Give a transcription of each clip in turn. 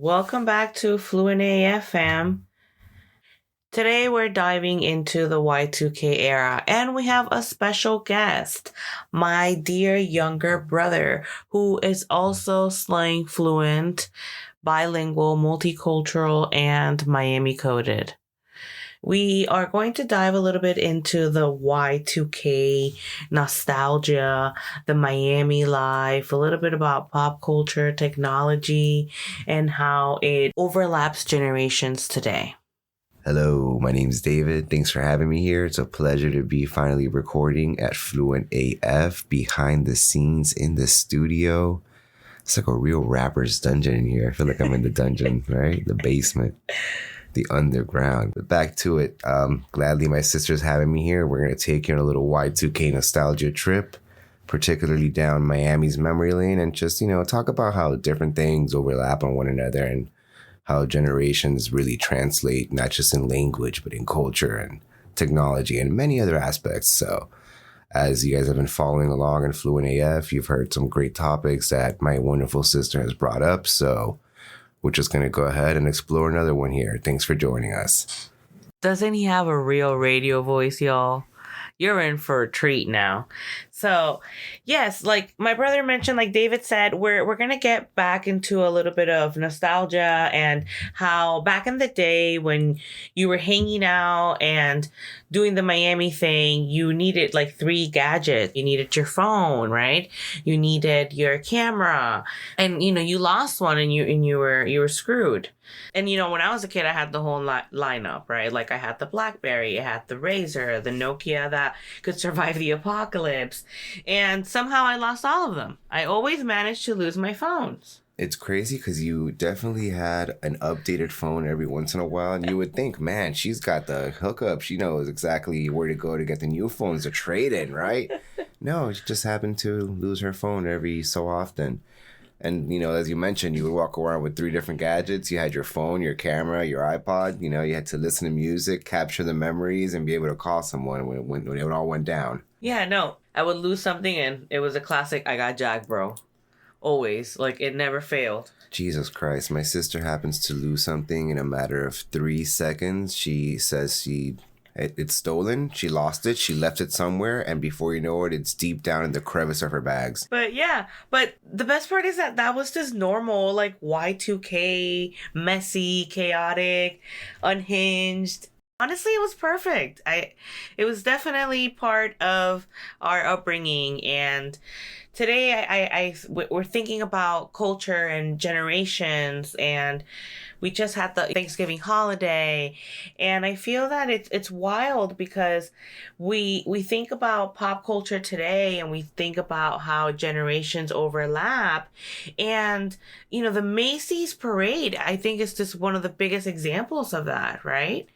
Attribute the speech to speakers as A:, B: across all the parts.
A: Welcome back to Fluent AF fam. Today we're diving into the Y2K era and we have a special guest, my dear younger brother, who is also slang fluent, bilingual, multicultural, and Miami coded. We are going to dive a little bit into the Y2K nostalgia, the Miami life, a little bit about pop culture, technology, and how it overlaps generations today.
B: Hello, my name is David. Thanks for having me here. It's a pleasure to be finally recording at Fluent AF behind the scenes in the studio. It's like a real rapper's dungeon in here. I feel like I'm in the dungeon, right? The basement. The underground. But back to it. Gladly, my sister's having me here. We're going to take you on a little Y2K nostalgia trip, particularly down Miami's memory lane, and just, talk about how different things overlap on one another and how generations really translate, not just in language, but in culture and technology and many other aspects. So as you guys have been following along in Fluent AF, you've heard some great topics that my wonderful sister has brought up. So we're just going to go ahead and explore another one here. Thanks for joining us.
A: Doesn't he have a real radio voice, y'all? You're in for a treat now. So, yes, like my brother mentioned, like David said, we're going to get back into a little bit of nostalgia and how back in the day when you were hanging out and doing the Miami thing, you needed like 3 gadgets. You needed your phone, right? You needed your camera, and you lost one and you were screwed. And when I was a kid, I had the whole lineup, right? Like I had the BlackBerry, I had the Razor, the Nokia that could survive the apocalypse. And somehow I lost all of them. I always managed to lose my phones.
B: It's crazy because you definitely had an updated phone every once in a while. And you would think, man, she's got the hookup. She knows exactly where to go to get the new phones to trade in, right? No, she just happened to lose her phone every so often. And, as you mentioned, you would walk around with 3 different gadgets. You had your phone, your camera, your iPod. You had to listen to music, capture the memories, and be able to call someone when it all went down.
A: Yeah, no. I would lose something and it was a classic, I got jacked, bro. Always. Like, it never failed.
B: Jesus Christ. My sister happens to lose something in a matter of 3 seconds. She says it's stolen. She lost it. She left it somewhere. And before you know it, it's deep down in the crevice of her bags.
A: But yeah, but the best part is that was just normal, like Y2K, messy, chaotic, unhinged. Honestly, it was perfect. It was definitely part of our upbringing. And today we're thinking about culture and generations, and we just had the Thanksgiving holiday, and I feel that it's wild because we think about pop culture today and we think about how generations overlap, and the Macy's parade, I think, is just one of the biggest examples of that, right?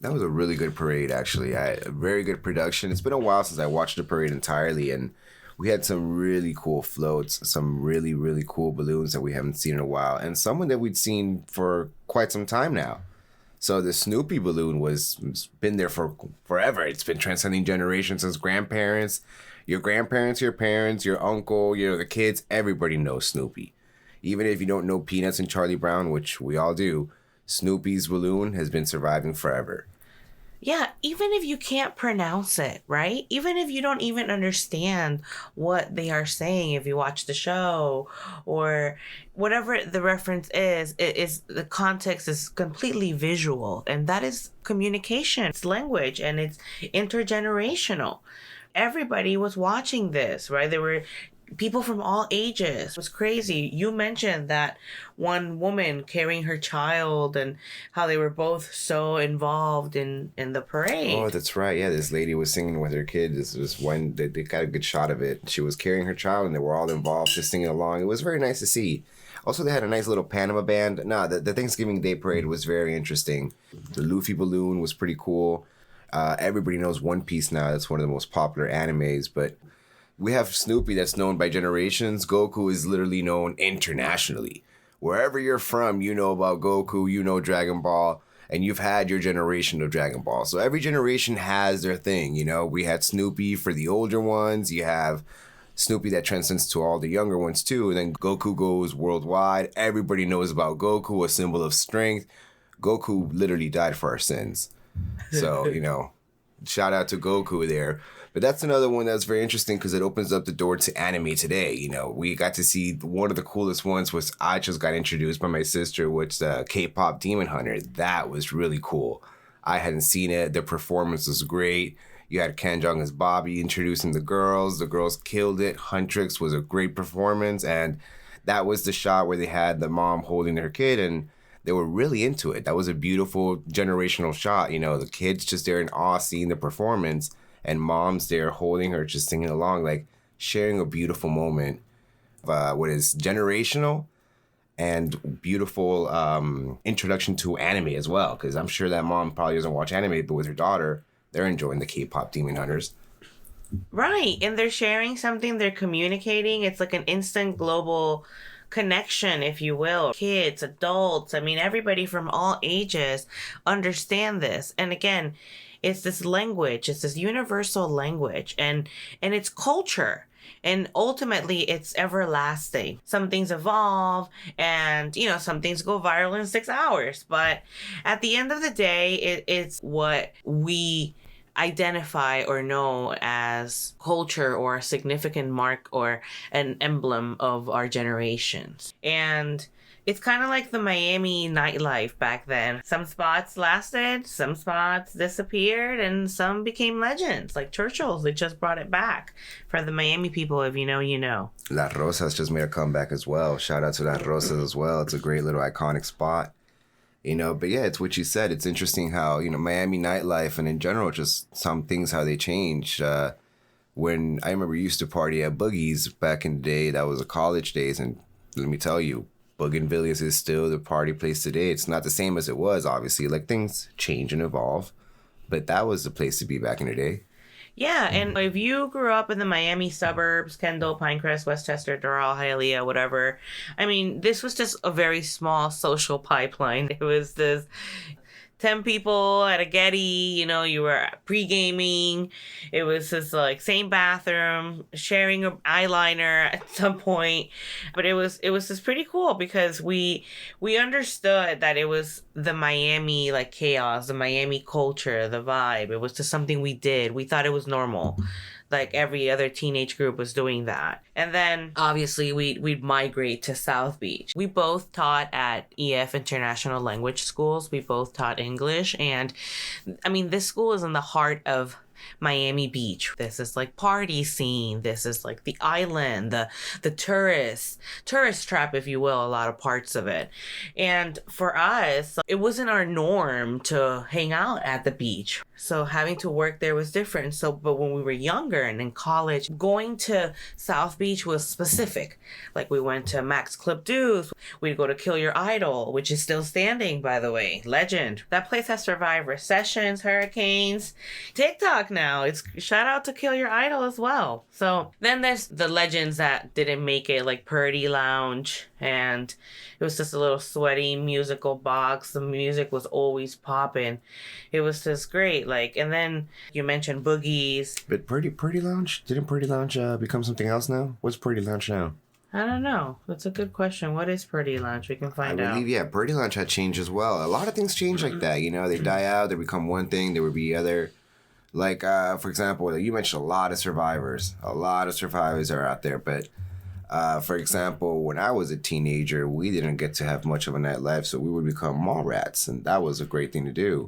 B: That was a really good parade, actually. A very good production. It's been a while since I watched the parade entirely, and we had some really cool floats, some really, really cool balloons that we haven't seen in a while, and someone that we'd seen for quite some time now. So the Snoopy balloon was been there for forever. It's been transcending generations since grandparents, your parents, your uncle, the kids. Everybody knows Snoopy. Even if you don't know Peanuts and Charlie Brown, which we all do, Snoopy's balloon has been surviving forever.
A: Yeah, even if you can't pronounce it, right? Even if you don't even understand what they are saying if you watch the show or whatever the reference is, the context is completely visual, and that is communication. It's language and it's intergenerational. Everybody was watching this, right? There were people from all ages. It was crazy. You mentioned that one woman carrying her child and how they were both so involved in the parade.
B: Oh, that's right. Yeah, this lady was singing with her kid. This was when they got a good shot of it. She was carrying her child and they were all involved just singing along. It was very nice to see. Also, they had a nice little Panama band. No, the Thanksgiving Day parade was very interesting. The Luffy balloon was pretty cool. Everybody knows One Piece now. That's one of the most popular animes, but we have Snoopy that's known by generations. Goku is literally known internationally. Wherever you're from, you know about Goku, you know Dragon Ball, and you've had your generation of Dragon Ball. So every generation has their thing, We had Snoopy for the older ones. You have Snoopy that transcends to all the younger ones too. And then Goku goes worldwide. Everybody knows about Goku, a symbol of strength. Goku literally died for our sins. So, shout out to Goku there. But that's another one that's very interesting because it opens up the door to anime today. We got to see one of the coolest ones was I just got introduced by my sister, which the Kpop Demon Hunters. That was really cool. I hadn't seen it. The performance was great. You had Kanjong as Bobby introducing the girls. The girls killed it. Huntrix was a great performance. And that was the shot where they had the mom holding her kid and they were really into it. That was a beautiful generational shot. The kids just there in awe seeing the performance and mom's there holding her, just singing along, like sharing a beautiful moment of what is generational and beautiful introduction to anime as well. Because I'm sure that mom probably doesn't watch anime, but with her daughter, they're enjoying the Kpop Demon Hunters.
A: Right. And they're sharing something, they're communicating. It's like an instant global connection, if you will. Kids, adults, everybody from all ages understand this. And again, it's this language, it's this universal language and it's culture. And ultimately, it's everlasting. Some things evolve and, some things go viral in 6 hours. But at the end of the day, it's what we identify or know as culture or a significant mark or an emblem of our generations. And it's kind of like the Miami nightlife back then. Some spots lasted, some spots disappeared, and some became legends. Like Churchill's, they just brought it back. For the Miami people, if you know, you know.
B: Las Rosas just made a comeback as well. Shout out to Las Rosas as well. It's a great little iconic spot. But yeah, it's what you said. It's interesting how, Miami nightlife and in general, just some things, how they change. When I remember used to party at Boogie's back in the day, that was the college days. And let me tell you, Bougainvilleas is still the party place today. It's not the same as it was, obviously. Like, things change and evolve. But that was the place to be back in the day.
A: Yeah, and if you grew up in the Miami suburbs, Kendall, Pinecrest, Westchester, Doral, Hialeah, whatever, this was just a very small social pipeline. It was this 10 people at a Getty, you were pre-gaming. It was this same bathroom, sharing an eyeliner at some point. But it was just pretty cool because we understood that it was the Miami chaos, the Miami culture, the vibe. It was just something we did. We thought it was normal. Like every other teenage group was doing that. And then obviously we'd migrate to South Beach. We both taught at EF International Language Schools. We both taught English. And this school is in the heart of Miami Beach. This is party scene. This is the island, the tourist trap, if you will, a lot of parts of it. And for us, it wasn't our norm to hang out at the beach. So having to work there was different. But when we were younger and in college, going to South Beach was specific. We went to Max Club Deuce. We'd go to Kill Your Idol, which is still standing, by the way. Legend. That place has survived recessions, hurricanes, TikTok now. It's shout out to Kill Your Idol as well. So then there's the legends that didn't make it, like Purdy Lounge, and it was just a little sweaty musical box. The music was always popping. It was just great. And then you mentioned Boogies.
B: But Purdy Lounge? Didn't Purdy Lounge become something else now? What's Purdy Lounge now?
A: I don't know. That's a good question. What is Purdy Lounge? We can find out. I believe,
B: yeah, Purdy Lounge had changed as well. A lot of things change like that. They die out, they become one thing, there would be other. For example, you mentioned a lot of survivors. A lot of survivors are out there. But, for example, when I was a teenager, we didn't get to have much of a nightlife, so we would become mall rats. And that was a great thing to do.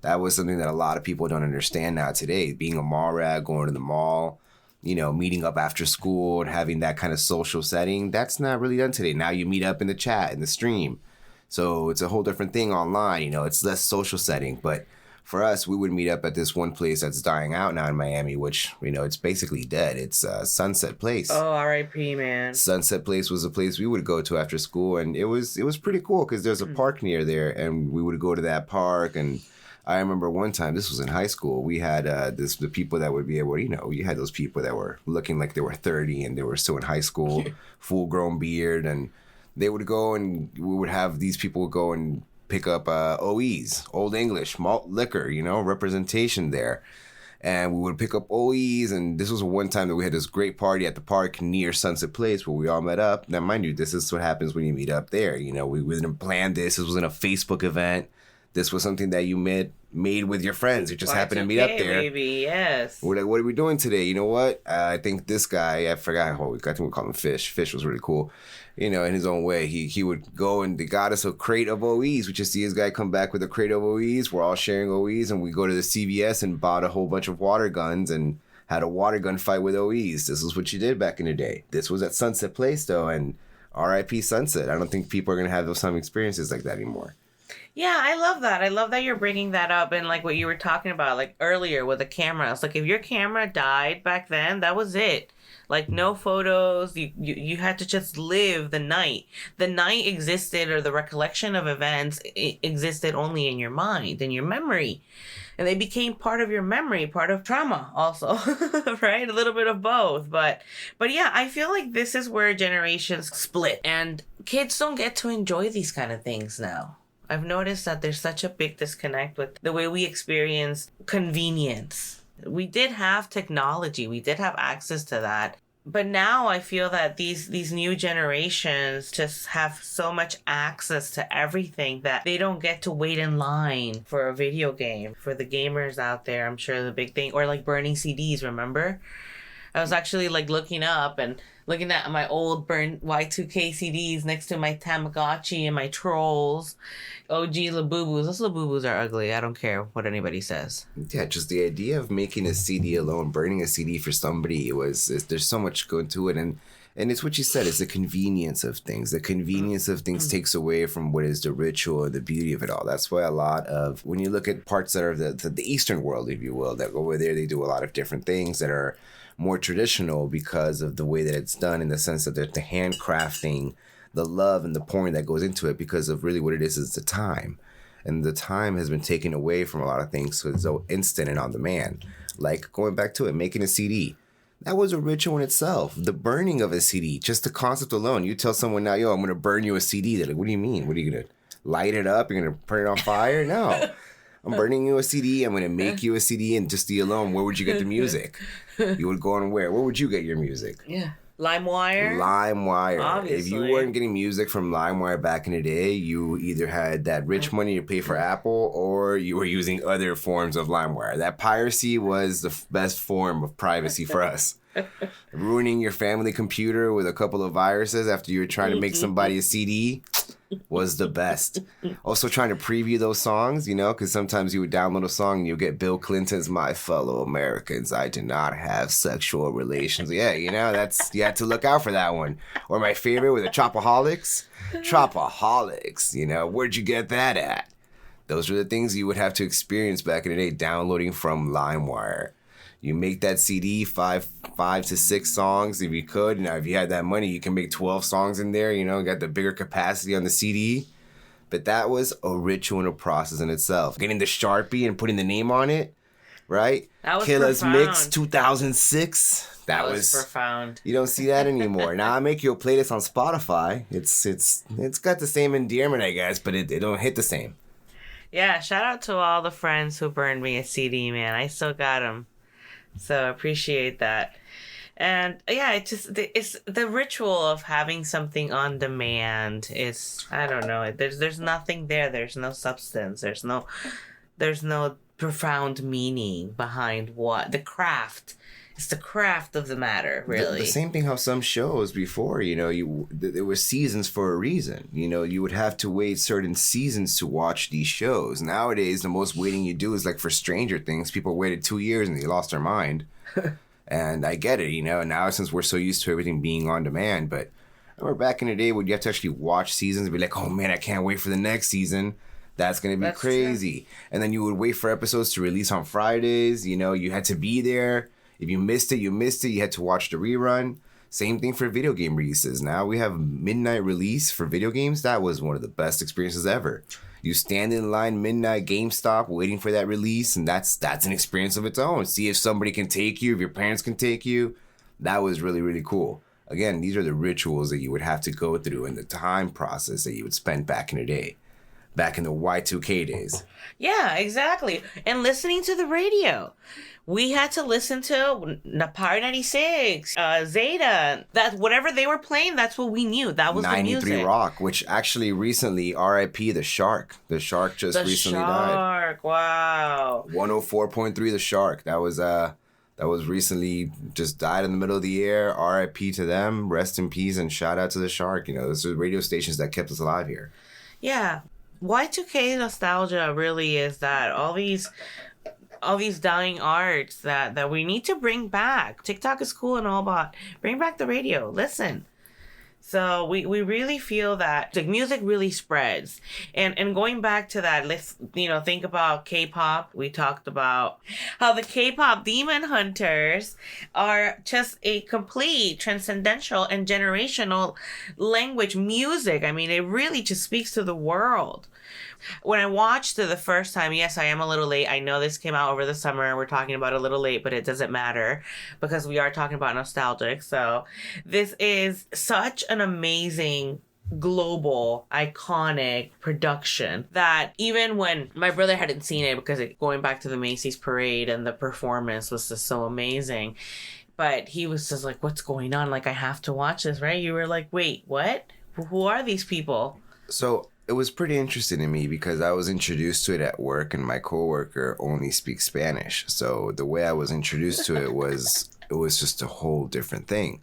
B: That was something that a lot of people don't understand now today. Being a mall rat, going to the mall, meeting up after school and having that kind of social setting, that's not really done today. Now you meet up in the chat, in the stream. So it's a whole different thing online. It's less social setting. But for us, we would meet up at this one place that's dying out now in Miami, which, it's basically dead. It's Sunset Place.
A: Oh, R.I.P., man.
B: Sunset Place was a place we would go to after school. And it was pretty cool because there's a park near there. And we would go to that park. And I remember one time, this was in high school, we had the people that would be able, you had those people that were looking like they were 30 and they were still in high school, full grown beard. And they would go and we would have these people go and pick up OEs, Old English, malt liquor, representation there. And we would pick up OEs, and this was one time that we had this great party at the park near Sunset Place where we all met up. Now, mind you, this is what happens when you meet up there. You know, we didn't plan this. This wasn't a Facebook event. This was something that you made with your friends. You just happened to meet up there.
A: Baby, yes.
B: We're like, what are we doing today? You know what? I think this guy, I forgot, I think we call him Fish. Fish was really cool. You know, in his own way, he would go and they got us a crate of OEs. We just see his guy come back with a crate of OEs. We're all sharing OEs, and we go to the CVS and bought a whole bunch of water guns and had a water gun fight with OEs. This is what you did back in the day. This was at Sunset Place, though, and RIP Sunset. I don't think people are going to have those same experiences like that anymore.
A: Yeah, I love that. I love that you're bringing that up, and like what you were talking about, like earlier with the camera. It's like if your camera died back then, that was it. Like no photos. You had to just live the night. The night existed, or the recollection of events existed only in your mind, in your memory, and they became part of your memory, part of trauma, also, right? A little bit of both, but yeah, I feel like this is where generations split, and kids don't get to enjoy these kind of things now. I've noticed that there's such a big disconnect with the way we experience convenience. We did have technology. We did have access to that. But now I feel that these new generations just have so much access to everything that they don't get to wait in line for a video game. For the gamers out there, I'm sure the big thing, or like burning CDs, remember? I was actually like looking up and looking at my old burned Y2K CDs next to my Tamagotchi and my Trolls. OG Labubus. Those Labubus are ugly. I don't care what anybody says.
B: Yeah, just the idea of making a CD alone, burning a CD for somebody, there's so much going to it. And it's what you said, it's the convenience of things. The convenience of things takes away from what is the ritual and the beauty of it all. That's why a lot of, when you look at parts that are the Eastern world, if you will, that over there, they do a lot of different things that are more traditional because of the way that it's done, in the sense that the handcrafting, the love and the pouring that goes into it, because of really what it is the time. And the time has been taken away from a lot of things, so it's so instant and on demand. Like going back to it, making a CD. That was a ritual in itself. The burning of a CD, just the concept alone. You tell someone now, yo, I'm going to burn you a CD. They're like, what do you mean? What are you going to light it up? You're going to put it on fire? No. I'm burning you a CD. I'm going to make you a CD. And just the alone, where would you get the music? You would go on where? Where would you get your music?
A: Yeah. LimeWire?
B: LimeWire.
A: Obviously.
B: If you weren't getting music from LimeWire back in the day, you either had that rich money to pay for Apple, or you were using other forms of LimeWire. That piracy was the best form of privacy for us. Ruining your family computer with a couple of viruses after you were trying to make somebody a CD was the best. Also trying to preview those songs, you know, because sometimes you would download a song and you'll get Bill Clinton's "My Fellow Americans, I do not have sexual relations." Yeah, you know, you had to look out for that one. Or my favorite with the Chopaholics. Chopaholics, you know, where'd you get that at? Those were the things you would have to experience back in the day, downloading from LimeWire. You make that CD, five to six songs if you could. Now, if you had that money, you can make 12 songs in there. You know, got the bigger capacity on the CD. But that was a ritual and a process in itself. Getting the Sharpie and putting the name on it, right?
A: That was
B: Killer's
A: profound.
B: Mix 2006. That was
A: profound.
B: You don't see that anymore. Now I make you a playlist on Spotify. It's got the same endearment, I guess, but it don't hit the same.
A: Yeah, shout out to all the friends who burned me a CD, man. I still got them. So I appreciate that. And yeah, it's the ritual of having something on demand is, I don't know, there's nothing there. There's no substance. There's no profound meaning behind what the craft. It's the craft of the matter, really.
B: The same thing how some shows before, you know, there were seasons for a reason. You know, you would have to wait certain seasons to watch these shows. Nowadays, the most waiting you do is like for Stranger Things. People waited 2 years and they lost their mind. And I get it, you know, now since we're so used to everything being on demand. But I remember back in the day when you have to actually watch seasons and be like, oh man, I can't wait for the next season. That's going to be crazy. True. And then you would wait for episodes to release on Fridays. You know, you had to be there. If you missed it, you missed it. You had to watch the rerun. Same thing for video game releases. Now we have midnight release for video games. That was one of the best experiences ever. You stand in line midnight GameStop waiting for that release, and that's an experience of its own. See if somebody can take you, if your parents can take you. That was really, really cool. Again, these are the rituals that you would have to go through and the time process that you would spend back in the day. back in the Y2K days.
A: Yeah, exactly. And listening to the radio. We had to listen to Power 96, Zeta. That whatever they were playing, that's what we knew. That was the
B: 93
A: music.
B: Rock, which actually recently, R.I.P. The Shark. The Shark just recently died.
A: The Shark, wow.
B: 104.3 The Shark. That was recently just died in the middle of the year. R.I.P. to them. Rest in peace and shout out to the Shark. You know, those are radio stations that kept us alive here.
A: Yeah. Y2K Nostalgia really is that all these dying arts that we need to bring back. TikTok is cool and all, but bring back the radio. Listen. So we really feel that the music really spreads. And going back to that, let's, think about K-pop. We talked about how the Kpop Demon Hunters are just a complete transcendental and generational language music. I mean, it really just speaks to the world. When I watched it the first time, yes, I am a little late. I know this came out over the summer. We're talking about it a little late, but it doesn't matter because we are talking about nostalgic. So this is such an amazing global iconic production that even when my brother hadn't seen it because going back to the Macy's parade and the performance was just so amazing, but he was just like, what's going on? Like, I have to watch this, right? You were like, wait, what? Who are these people?
B: So it was pretty interesting to me because I was introduced to it at work and my coworker only speaks Spanish. So the way I was introduced to it was just a whole different thing.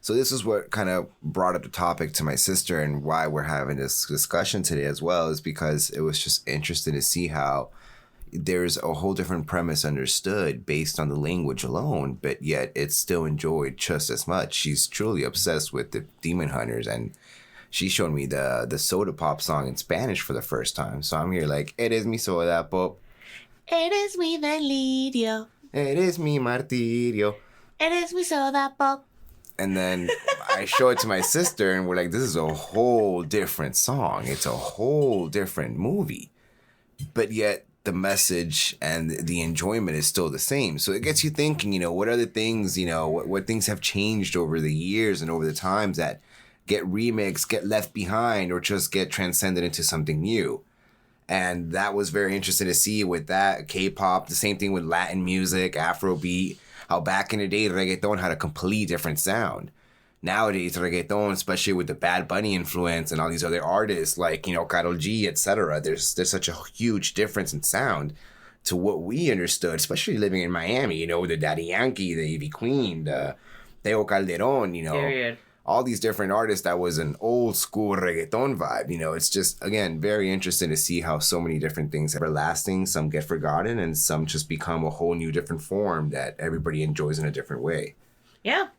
B: So this is what kind of brought up the topic to my sister and why we're having this discussion today as well, is because it was just interesting to see how there's a whole different premise understood based on the language alone, but yet it's still enjoyed just as much. She's truly obsessed with the Demon Hunters, and she showed me the soda pop song in Spanish for the first time. So I'm here like, eres mi soda pop.
A: Eres mi delirio.
B: Eres mi martirio.
A: Eres mi soda pop.
B: And then I show it to my sister and we're like, this is a whole different song. It's a whole different movie. But yet the message and the enjoyment is still the same. So it gets you thinking, what other things, what things have changed over the years and over the times that get remixed, get left behind, or just get transcended into something new. And that was very interesting to see with that K-pop. The same thing with Latin music, Afrobeat, how back in the day, reggaeton had a complete different sound. Nowadays, reggaeton, especially with the Bad Bunny influence and all these other artists like, Karol G, etc., there's such a huge difference in sound to what we understood, especially living in Miami, the Daddy Yankee, the Ivy Queen, the Teo Calderon,
A: Period.
B: All these different artists. That was an old school reggaeton vibe. It's just, again, very interesting to see how so many different things are lasting. Some get forgotten and some just become a whole new different form that everybody enjoys in a different way.
A: Yeah.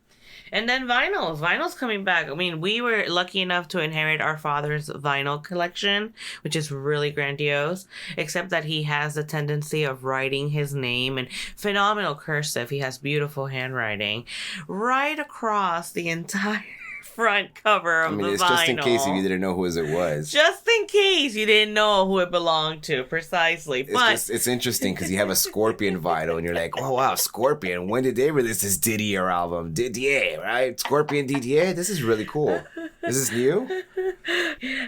A: And then vinyls. Vinyls coming back. I mean, we were lucky enough to inherit our father's vinyl collection, which is really grandiose, except that he has the tendency of writing his name in phenomenal cursive. He has beautiful handwriting right across the entire front cover of the vinyl.
B: It's just in case you didn't know who it was.
A: Just in case you didn't know who it belonged to, precisely.
B: It's interesting because you have a Scorpion vinyl and you're like, oh wow, Scorpion. When did they release this Didier album? Didier, right? Scorpion Didier. This is really cool. Is this new?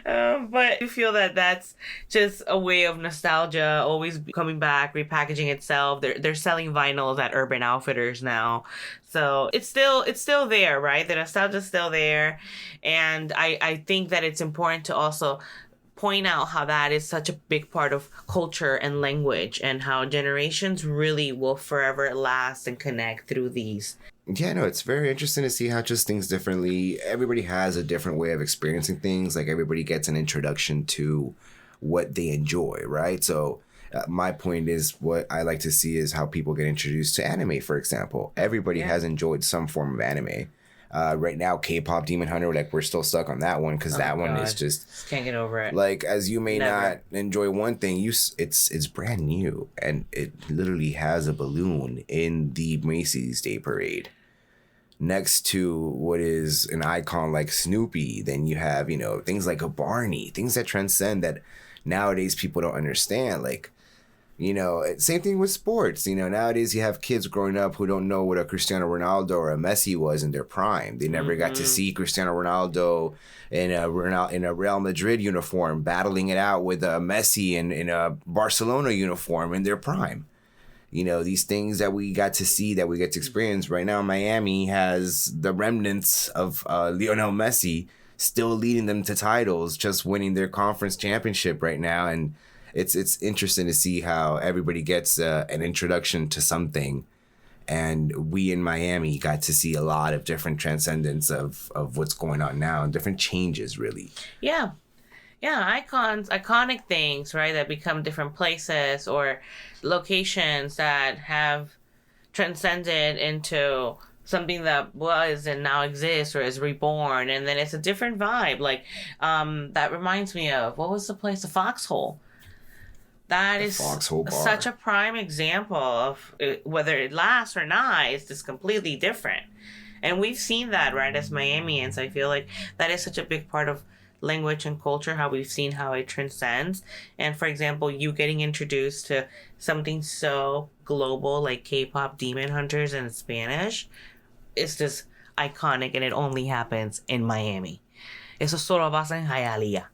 A: But I feel that that's just a way of nostalgia, always coming back, repackaging itself. They're selling vinyls at Urban Outfitters now. So it's still there, right? The nostalgia's still there. And I think that it's important to also point out how that is such a big part of culture and language, and how generations really will forever last and connect through these.
B: Yeah, no, it's very interesting to see how just things differently. Everybody has a different way of experiencing things. Like everybody gets an introduction to what they enjoy, right? So my point is, what I like to see is how people get introduced to anime, for example. Everybody has enjoyed some form of anime. Right now, Kpop Demon Hunter, like we're still stuck on that one because one is just
A: can't get over it.
B: Like, as you may not enjoy one thing, it's brand new, and it literally has a balloon in the Macy's Day Parade next to what is an icon like Snoopy. Then you have things like a Barney, things that transcend that nowadays people don't understand. Like Same thing with sports. Nowadays you have kids growing up who don't know what a Cristiano Ronaldo or a Messi was in their prime. They never got to see Cristiano Ronaldo in a Real Madrid uniform battling it out with a Messi in a Barcelona uniform in their prime. These things that we got to see, that we get to experience right now. Miami has the remnants of Lionel Messi still leading them to titles, just winning their conference championship right now. And it's interesting to see how everybody gets an introduction to something. And we in Miami got to see a lot of different transcendence of what's going on now and different changes, really.
A: Yeah. Yeah, iconic things, right, that become different places or locations that have transcended into something that was and now exists or is reborn, and then it's a different vibe. Like, that reminds me of, what was the place? The Foxhole. That is such a prime example of whether it lasts or not, it's just completely different. And we've seen that, right, as Miamians. I feel like that is such a big part of language and culture, how we've seen how it transcends. And for example, you getting introduced to something so global like Kpop Demon Hunters in Spanish, it's just iconic, and it only happens in Miami. Eso solo pasa en Hialeah.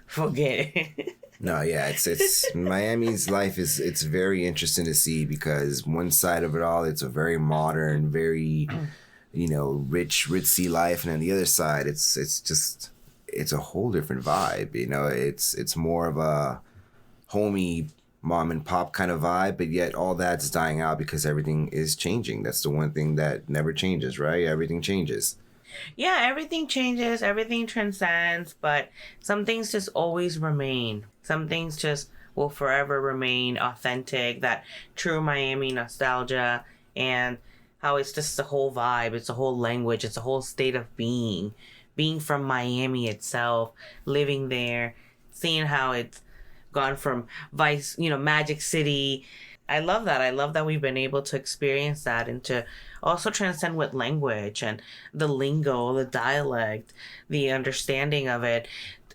A: Forget it.
B: No, yeah, it's Miami's life it's very interesting to see, because one side of it all, it's a very modern, very rich, ritzy life, and then the other side, it's a whole different vibe. It's more of a homey mom and pop kind of vibe, but yet all that's dying out because everything is changing. That's the one thing that never changes, right? Everything changes.
A: Yeah, everything changes, everything transcends, but some things just always remain. Some things just will forever remain authentic, that true Miami nostalgia, and how it's just the whole vibe, it's a whole language, it's a whole state of being from Miami itself, living there, seeing how it's gone from Magic City. I love that. I love that we've been able to experience that and to also transcend with language and the lingo, the dialect, the understanding of it.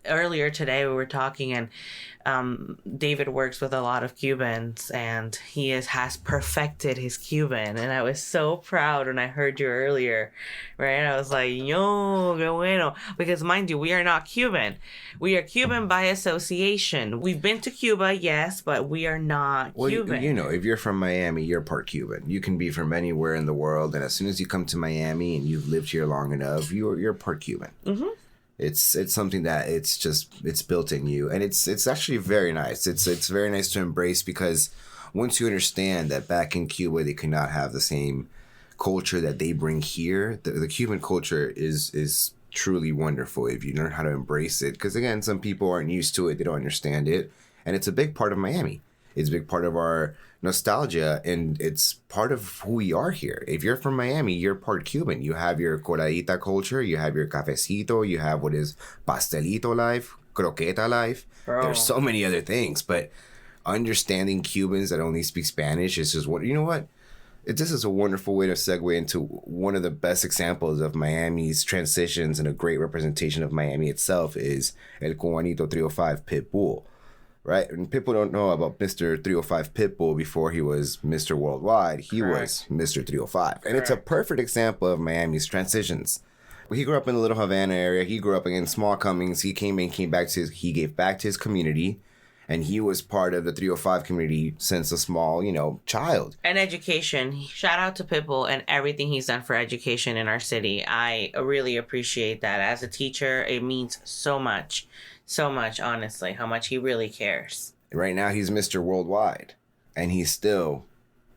A: Earlier today we were talking, and David works with a lot of Cubans, and he has perfected his Cuban, and I was so proud when I heard you earlier, right? I was like, yo, qué bueno, because mind you, we are not Cuban. We are Cuban by association. We've been to Cuba, yes, but we are not Cuban.
B: If you're from Miami, you're part Cuban. You can be from anywhere in the world, and as soon as you come to Miami and you've lived here long enough, you're part Cuban. Mm-hmm. It's something that it's built in you, and it's actually very nice. It's very nice to embrace, because once you understand that back in Cuba they could not have the same culture that they bring here, the Cuban culture is truly wonderful if you learn how to embrace it. Because again, some people aren't used to it, they don't understand it, and it's a big part of Miami. It's a big part of our nostalgia, and it's part of who we are here. If you're from Miami, you're part Cuban. You have your coladita culture, you have your cafecito, you have what is pastelito life, croqueta life. Bro. There's so many other things, but understanding Cubans that only speak Spanish is just what? This is a wonderful way to segue into one of the best examples of Miami's transitions, and a great representation of Miami itself is El Cubanito 305 Pitbull. Right? And people don't know about Mr. 305 Pitbull before he was Mr. Worldwide. He was Mr. 305. And it's a perfect example of Miami's transitions. He grew up in the Little Havana area. He grew up in Small Cummings. He gave back to his community. And he was part of the 305 community since a small, child.
A: And education. Shout out to Pitbull and everything he's done for education in our city. I really appreciate that. As a teacher, it means so much. So much, honestly, how much he really cares.
B: Right now, he's Mr. Worldwide, and he's still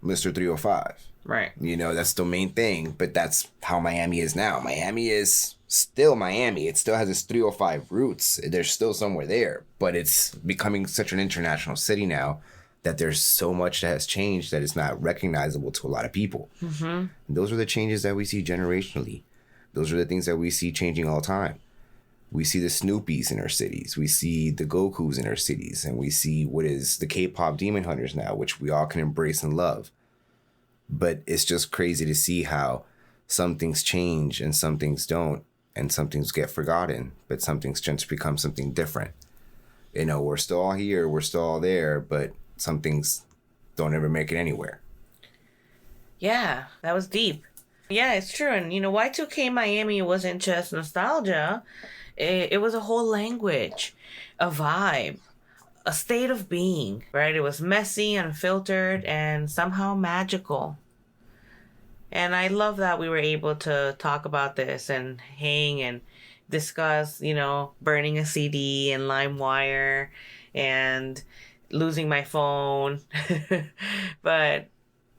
B: Mr. 305.
A: Right.
B: That's the main thing, but that's how Miami is now. Miami is still Miami. It still has its 305 roots. There's still somewhere there, but it's becoming such an international city now that there's so much that has changed that it's not recognizable to a lot of people. Mm-hmm. And those are the changes that we see generationally. Those are the things that we see changing all the time. We see the Snoopys in our cities. We see the Gokus in our cities. And we see what is the Kpop Demon Hunters now, which we all can embrace and love. But it's just crazy to see how some things change and some things don't. And some things get forgotten. But some things just become something different. We're still all here. We're still all there. But some things don't ever make it anywhere.
A: Yeah, that was deep. Yeah, it's true. And, Y2K Miami wasn't just nostalgia. It was a whole language, a vibe, a state of being, right? It was messy, unfiltered, and somehow magical. And I love that we were able to talk about this and hang and discuss, burning a CD and LimeWire and losing my phone. But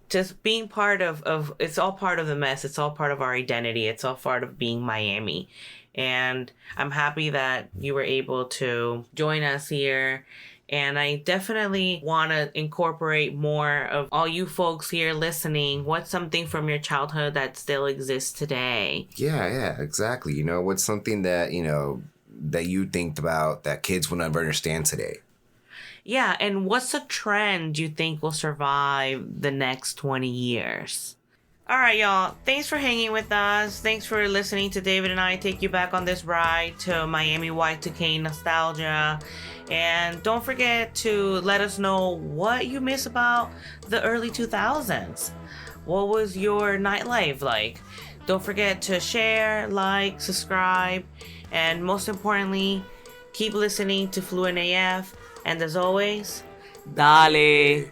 A: just being part of it's all part of the mess. It's all part of our identity. It's all part of being Miami. And I'm happy that you were able to join us here. And I definitely want to incorporate more of all you folks here listening. What's something from your childhood that still exists today?
B: Yeah, exactly. What's something that, that you think about that kids will never understand today?
A: Yeah, and what's a trend you think will survive the next 20 years? All right, y'all. Thanks for hanging with us. Thanks for listening to David and I take you back on this ride to Miami Y2K Nostalgia. And don't forget to let us know what you miss about the early 2000s. What was your nightlife like? Don't forget to share, like, subscribe, and most importantly, keep listening to Fluent AF. And as always, dale!